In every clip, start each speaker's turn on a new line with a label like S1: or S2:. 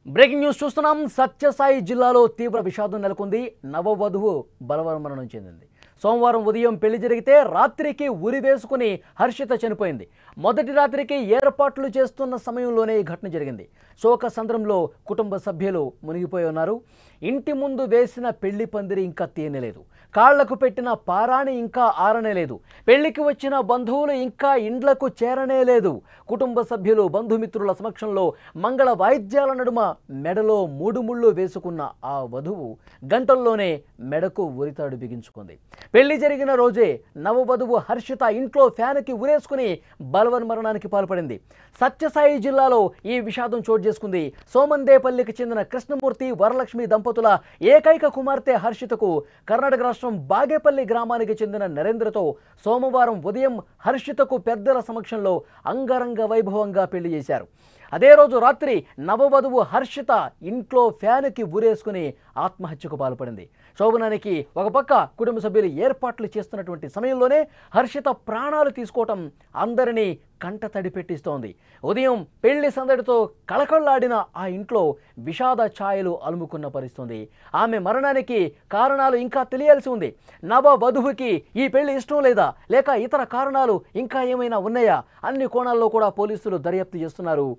S1: Breaking news చూస్తున్నాం. సత్యసాయి జిల్లాలో తీవ్ర విషాదం నెలకొంది. నవవధువు బలవన్మరణం చెందింది. సోమవారం ఉదయం పెళ్లి జరిగితే రాత్రికి ఉరి వేసుకుని హర్షిత చనిపోయింది. మొదటి రాత్రికి ఏర్పాట్లు చేస్తున్న సమయంలోనే ఈ ఘటన జరిగింది. శోక సంద్రంలో కుటుంబ సభ్యులు మునిగిపోయి ఉన్నారు. ఇంటి ముందు వేసిన పెళ్లి పందిరి ఇంకా తీయనేలేదు. కాళ్లకు పెట్టిన పారాణి ఇంకా ఆరనేలేదు. పెళ్లికి వచ్చిన బంధువులు ఇంకా ఇండ్లకు చేరనే లేదు. కుటుంబ సభ్యులు బంధుమిత్రుల సమక్షంలో మంగళ వాయిద్యాల నడుమ మెడలో 3 ముళ్ళు వేసుకున్న ఆ వధువు గంటల్లోనే మెడకు ఉరితాడు బిగించుకుంది. పెళ్లి జరిగిన రోజే నవవధువు హర్షిత ఇంట్లో ఫ్యాన్కి ఉరేసుకుని బలవన్మరణానికి పాల్పడింది. సత్యసాయి జిల్లాలో ఈ విషాదం చోటు చేసుకుంది. సోమందేపల్లికి చెందిన కృష్ణమూర్తి వరలక్ష్మి దంపతుల ఏకైక కుమార్తె హర్షితకు కర్ణాటక రాష్ట్రం బాగేపల్లి గ్రామానికి చెందిన నరేంద్రతో సోమవారం ఉదయం హర్షితకు పెద్దల సమక్షంలో అంగరంగ వైభవంగా పెళ్లి చేశారు. అదే రోజు రాత్రి నవవధువు హర్షిత ఇంట్లో ఫ్యాన్కి ఉరేసుకుని ఆత్మహత్యకు పాల్పడింది. శోభనానికి ఒక పక్క కుటుంబ సభ్యులు ఏర్పాట్లు చేస్తున్నటువంటి సమయంలోనే హర్షిత ప్రాణాలు తీసుకోవటం అందరినీ కంట తడి పెట్టిస్తోంది. ఉదయం పెళ్లి సందడితో కళకళలాడిన ఆ ఇంట్లో విషాద ఛాయలు అలుముకున్న పరిస్థితుంది. ఆమె మరణానికి కారణాలు ఇంకా తెలియాల్సి ఉంది. నవ వధువుకి ఈ పెళ్లి ఇష్టం లేదా, లేక ఇతర కారణాలు ఇంకా ఏమైనా ఉన్నాయా? అన్ని కోణాల్లో కూడా పోలీసులు దర్యాప్తు చేస్తున్నారు.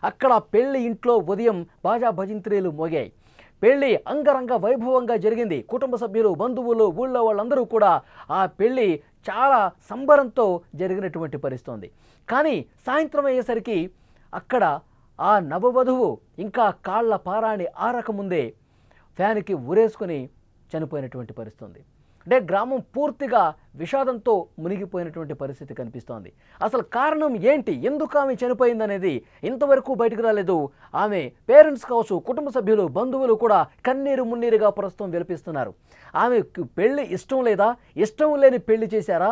S1: అక్కడ పెళ్లి ఇంట్లో ఉదయం బాజా భజంత్రీలు మోగాయి. పెళ్లి అంగరంగ వైభవంగా జరిగింది. కుటుంబ సభ్యులు, బంధువులు, ఊళ్ళో వాళ్ళందరూ కూడా ఆ పెళ్లి చాలా సంబరంతో జరిగినటువంటి పరిస్థితుంది. కానీ సాయంత్రం అయ్యేసరికి అక్కడ ఆ నవవధువు ఇంకా కాళ్ల పారాణి ఆరకముందే ఫ్యాన్కి ఉరేసుకొని చనిపోయినటువంటి పరిస్థితుంది. అంటే గ్రామం పూర్తిగా విషాదంతో మునిగిపోయినటువంటి పరిస్థితి కనిపిస్తోంది. అసలు కారణం ఏంటి, ఎందుకు ఆమె చనిపోయిందనేది ఇంతవరకు బయటకు రాలేదు. ఆమె పేరెంట్స్ కావచ్చు, కుటుంబ సభ్యులు, బంధువులు కూడా కన్నీరు మున్నీరుగా ప్రస్తుతం విలపిస్తున్నారు. ఆమెకు పెళ్లి ఇష్టం లేదా, ఇష్టం లేని పెళ్లి చేశారా,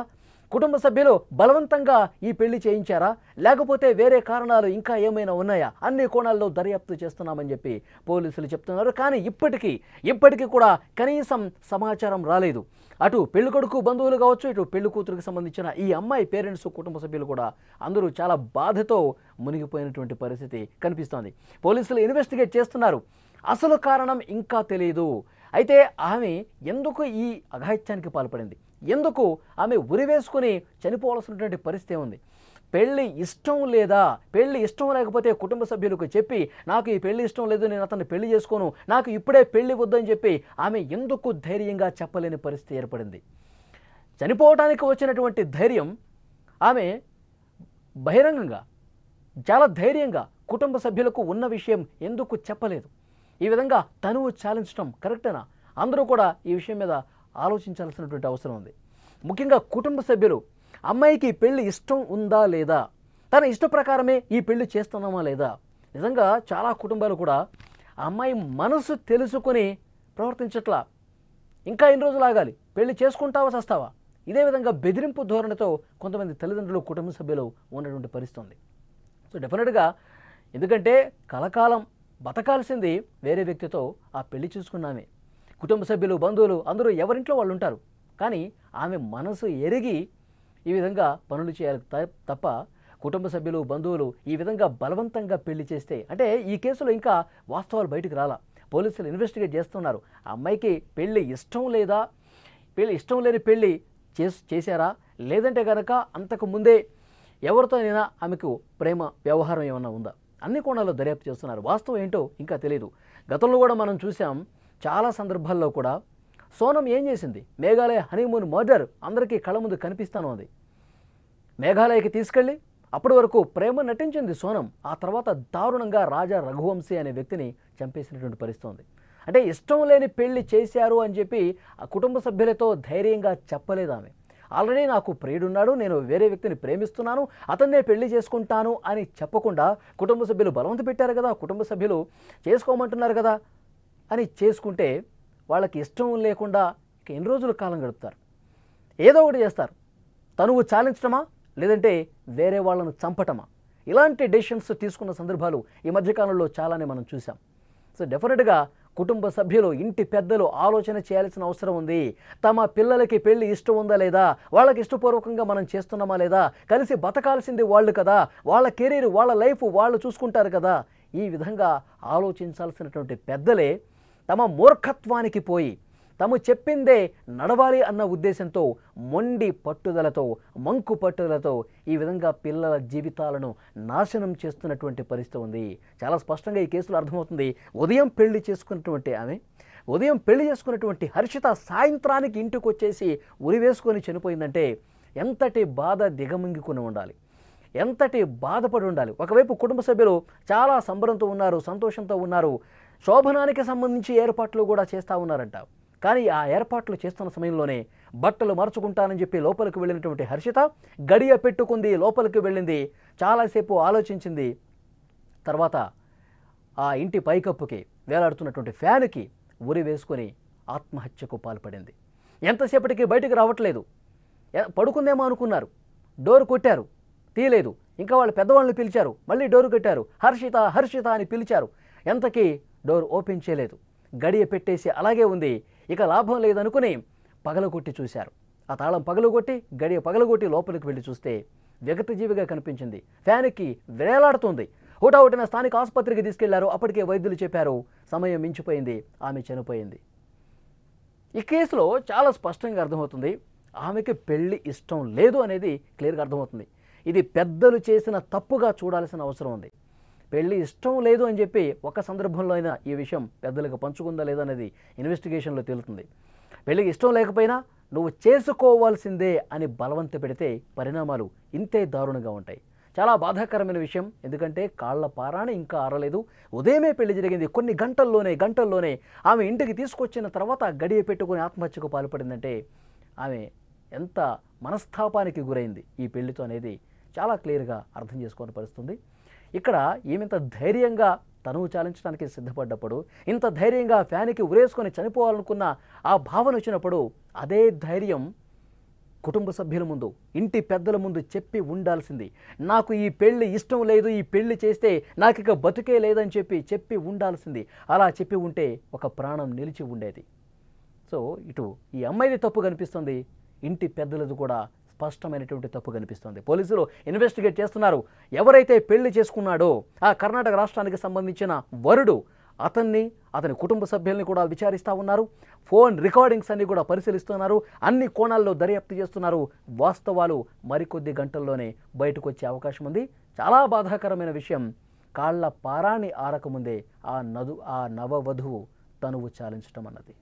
S1: కుటుంబ సభ్యులు బలవంతంగా ఈ పెళ్లి చేయించారా, లేకపోతే వేరే కారణాలు ఇంకా ఏమైనా ఉన్నాయా? అన్ని కోణాల్లో దర్యాప్తు చేస్తున్నామని చెప్పి పోలీసులు చెప్తున్నారు. కానీ ఇప్పటికీ కూడా కనీసం సమాచారం రాలేదు. అటు పెళ్లి కొడుకు బంధువులు కావచ్చు, ఇటు పెళ్లి కూతురికి సంబంధించిన ఈ అమ్మాయి పేరెంట్స్, కుటుంబ సభ్యులు కూడా అందరూ చాలా బాధతో మునిగిపోయినటువంటి పరిస్థితి కనిపిస్తోంది. పోలీసులు ఇన్వెస్టిగేట్ చేస్తున్నారు. అసలు కారణం ఇంకా తెలియదు. అయితే ఆమె ఎందుకు ఈ అఘాయిత్యానికి పాల్పడింది, ఎందుకు ఆమె ఉరివేసుకుని చనిపోవాల్సినటువంటి పరిస్థితి ఉంది? పెళ్ళి ఇష్టం లేదా, పెళ్ళి ఇష్టం లేకపోతే కుటుంబ సభ్యులకు చెప్పి నాకు ఈ పెళ్లి ఇష్టం లేదు, నేను అతన్ని పెళ్లి చేసుకోను, నాకు ఇప్పుడే పెళ్లి వద్దని చెప్పి ఆమె ఎందుకు ధైర్యంగా చెప్పలేని పరిస్థితి ఏర్పడింది? చనిపోవడానికి వచ్చినటువంటి ధైర్యం ఆమె బహిరంగంగా చాలా ధైర్యంగా కుటుంబ సభ్యులకు ఉన్న విషయం ఎందుకు చెప్పలేదు? ఈ విధంగా తనువు చాలించడం కరెక్టేనా? అందరూ కూడా ఈ విషయం మీద ఆలోచించాల్సినటువంటి అవసరం ఉంది. ముఖ్యంగా కుటుంబ సభ్యులు అమ్మాయికి పెళ్లి ఇష్టం ఉందా లేదా, తన ఇష్ట ప్రకారమే ఈ పెళ్లి చేస్తున్నామా లేదా? నిజంగా చాలా కుటుంబాలు కూడా ఆ అమ్మాయి మనసు తెలుసుకొని ప్రవర్తించట్లా. ఇంకా ఎన్ని రోజులు ఆగాలి, పెళ్లి చేసుకుంటావా చస్తావా, ఇదే విధంగా బెదిరింపు ధోరణితో కొంతమంది తల్లిదండ్రులు, కుటుంబ సభ్యులు ఉన్నటువంటి పరిస్థితి ఉంది. సో డెఫినెట్గా, ఎందుకంటే కలకాలం బతకాల్సింది వేరే వ్యక్తితో ఆ పెళ్లి చూసుకున్నామే. కుటుంబ సభ్యులు, బంధువులు అందరూ ఎవరింట్లో వాళ్ళు ఉంటారు. కానీ ఆమె మనసు ఎరిగి ఈ విధంగా పనులు చేయాలి తప్ప కుటుంబ సభ్యులు, బంధువులు ఈ విధంగా బలవంతంగా పెళ్లి చేస్తే, అంటే ఈ కేసులో ఇంకా వాస్తవాలు బయటకు రాలా. పోలీసులు ఇన్వెస్టిగేట్ చేస్తున్నారు. ఆ అమ్మాయికి పెళ్లి ఇష్టం లేదా, ఇష్టం లేని పెళ్లి చేశారా, లేదంటే కనుక అంతకు ముందే ఎవరితోనైనా ఆమెకు ప్రేమ వ్యవహారం ఏమన్నా ఉందా? అన్ని కోణాల్లో దర్యాప్తు చేస్తున్నారు. వాస్తవం ఏంటో ఇంకా తెలియదు. గతంలో కూడా మనం చూసాం, చాలా సందర్భాల్లో కూడా సోనం ఏం చేసింది, మేఘాలయ హనీమూన్ మర్డర్ అందరికీ కళ్ళ ముందు కనిపిస్తాను ఉంది. మేఘాలయకి తీసుకెళ్ళి అప్పటి వరకు ప్రేమ నటించింది సోనం. ఆ తర్వాత దారుణంగా రాజా రఘువంశీ అనే వ్యక్తిని చంపేసినటువంటి పరిస్థితి ఉంది. అంటే ఇష్టం లేని పెళ్లి చేశారు అని చెప్పి ఆ కుటుంబ సభ్యులతో ధైర్యంగా చెప్పలేదు ఆమె. ఆల్రెడీ నాకు ప్రియుడున్నాడు, నేను వేరే వ్యక్తిని ప్రేమిస్తున్నాను, అతన్నే పెళ్లి చేసుకుంటాను అని చెప్పకుండా కుటుంబ సభ్యులు బలవంత పెట్టారు కదా, కుటుంబ సభ్యులు చేసుకోమంటున్నారు కదా అని చేసుకుంటే వాళ్ళకి ఇష్టం లేకుండా ఇక ఎన్ని రోజులు కాలం గడుపుతారు? ఏదో ఒకటి చేస్తారు. తనువు చాలించటమా, లేదంటే వేరే వాళ్ళను చంపటమా? ఇలాంటి డెసిషన్స్ తీసుకున్న సందర్భాలు ఈ మధ్యకాలంలో చాలానే మనం చూసాం. సో డెఫినెట్గా కుటుంబ సభ్యులు, ఇంటి పెద్దలు ఆలోచన చేయాల్సిన అవసరం ఉంది. తమ పిల్లలకి పెళ్లి ఇష్టం ఉందా లేదా, వాళ్ళకి ఇష్టపూర్వకంగా మనం చేస్తున్నామా లేదా, కలిసి బతకాల్సింది వాళ్ళు కదా, వాళ్ళ కెరీర్, వాళ్ళ లైఫ్ వాళ్ళు చూసుకుంటారు కదా, ఈ విధంగా ఆలోచించాల్సినటువంటి పెద్దలే తమ మూర్ఖత్వానికి పోయి తాము చెప్పిందే నడవాలి అన్న ఉద్దేశంతో మొండి పట్టుదలతో మంకు పట్టుదలతో ఈ విధంగా పిల్లల జీవితాలను నాశనం చేస్తున్నటువంటి పరిస్థితి ఉంది. చాలా స్పష్టంగా ఈ కేసులో అర్థమవుతుంది. ఉదయం పెళ్లి చేసుకున్నటువంటి హర్షిత సాయంత్రానికి ఇంటికి వచ్చేసి ఉరివేసుకొని చనిపోయిందంటే ఎంతటి బాధ దిగమింగుకుని ఉండాలి, ఎంతటి బాధపడి ఉండాలి. ఒకవైపు కుటుంబ సభ్యులు చాలా సంబరంతో ఉన్నారు, సంతోషంతో ఉన్నారు, శోభనానికి సంబంధించి ఏర్పాట్లు కూడా చేస్తూ ఉన్నారంట. కానీ ఆ ఏర్పాట్లు చేస్తున్న సమయంలోనే బట్టలు మార్చుకుంటానని చెప్పి లోపలికి వెళ్ళినటువంటి హర్షిత గడియ పెట్టుకుంది, లోపలికి వెళ్ళింది, చాలాసేపు ఆలోచించింది. తర్వాత ఆ ఇంటి పైకప్పుకి వేలాడుతున్నటువంటి ఫ్యాన్కి ఉరి వేసుకొని ఆత్మహత్యకు పాల్పడింది. ఎంతసేపటికి బయటికి రావట్లేదు. పడుకుందేమో అనుకున్నారు, డోర్ కొట్టారు, తీయలేదు. ఇంకా వాళ్ళు పెద్దవాళ్ళని పిలిచారు, మళ్ళీ డోర్ కొట్టారు, హర్షిత హర్షిత అని పిలిచారు. ఎంతకీ డోర్ ఓపెన్ చేయలేదు, గడియ పెట్టేసి అలాగే ఉంది. ఇక లాభం లేదనుకుని పగలగొట్టి చూశారు. ఆ తాళం పగలగొట్టి గడియ పగలగొట్టి లోపలికి వెళ్ళి చూస్తే విగతజీవిగా కనిపించింది. ఫ్యాన్కి వేలాడుతుంది. హుటాహుటిన స్థానిక ఆసుపత్రికి తీసుకెళ్లారు. అప్పటికే వైద్యులు చెప్పారు సమయం మించిపోయింది, ఆమె చనిపోయింది. ఈ కేసులో చాలా స్పష్టంగా అర్థమవుతుంది ఆమెకి పెళ్లి ఇష్టం లేదు అనేది క్లియర్గా అర్థమవుతుంది. ఇది పెద్దలు చేసిన తప్పుగా చూడాల్సిన అవసరం ఉంది. పెళ్లి ఇష్టం లేదు అని చెప్పి ఒక సందర్భంలో అయినా ఈ విషయం పెద్దలకు పంచుకుందా లేదా అనేది ఇన్వెస్టిగేషన్లో తేలుతుంది. పెళ్లికి ఇష్టం లేకపోయినా నువ్వు చేసుకోవాల్సిందే అని బలవంత పెడితే పరిణామాలు ఇంతే దారుణంగా ఉంటాయి. చాలా బాధాకరమైన విషయం. ఎందుకంటే కాళ్ల పారాణి ఇంకా ఆరలేదు. ఉదయమే పెళ్లి జరిగింది. కొన్ని గంటల్లోనే ఆమె ఇంటికి తీసుకొచ్చిన తర్వాత గడియ పెట్టుకుని ఆత్మహత్యకు పాల్పడిందంటే ఆమె ఎంత మనస్తాపానికి గురైంది ఈ పెళ్లితో అనేది చాలా క్లియర్గా అర్థం చేసుకొని పరిస్థితుంది. ఇక్కడ ఈమెంత ధైర్యంగా తనువు చాలించడానికి సిద్ధపడ్డప్పుడు, ఇంత ధైర్యంగా ఫ్యాన్కి ఉరేసుకొని చనిపోవాలనుకున్న ఆ భావన వచ్చినప్పుడు అదే ధైర్యం కుటుంబ సభ్యుల ముందు, ఇంటి పెద్దల ముందు చెప్పి ఉండాల్సింది. నాకు ఈ పెళ్లి ఇష్టం లేదు, ఈ పెళ్లి చేస్తే నాకు ఇక బతుకే లేదని చెప్పి ఉండాల్సింది. అలా చెప్పి ఉంటే ఒక ప్రాణం నిలిచి ఉండేది. సో ఇటు ఈ అమ్మాయిది తప్పు కనిపిస్తుంది, ఇంటి పెద్దలది కూడా స్పష్టమైనటువంటి తప్పు కనిపిస్తుంది. పోలీసులు ఇన్వెస్టిగేట్ చేస్తున్నారు. ఎవరైతే పెళ్లి చేసుకున్నాడో ఆ కర్ణాటక రాష్ట్రానికి సంబంధించిన వరుడు, అతని కుటుంబ సభ్యుల్ని కూడా విచారిస్తూ ఉన్నారు. ఫోన్ రికార్డింగ్స్ అన్ని కూడా పరిశీలిస్తున్నారు. అన్ని కోణాల్లో దర్యాప్తు చేస్తున్నారు. వాస్తవాలు మరికొద్ది గంటల్లోనే బయటకు వచ్చే అవకాశం ఉంది. చాలా బాధాకరమైన విషయం, కాళ్ల పారాణి ఆరకముందే ఆ నవవధువు తనువు చాలించడం అన్నది.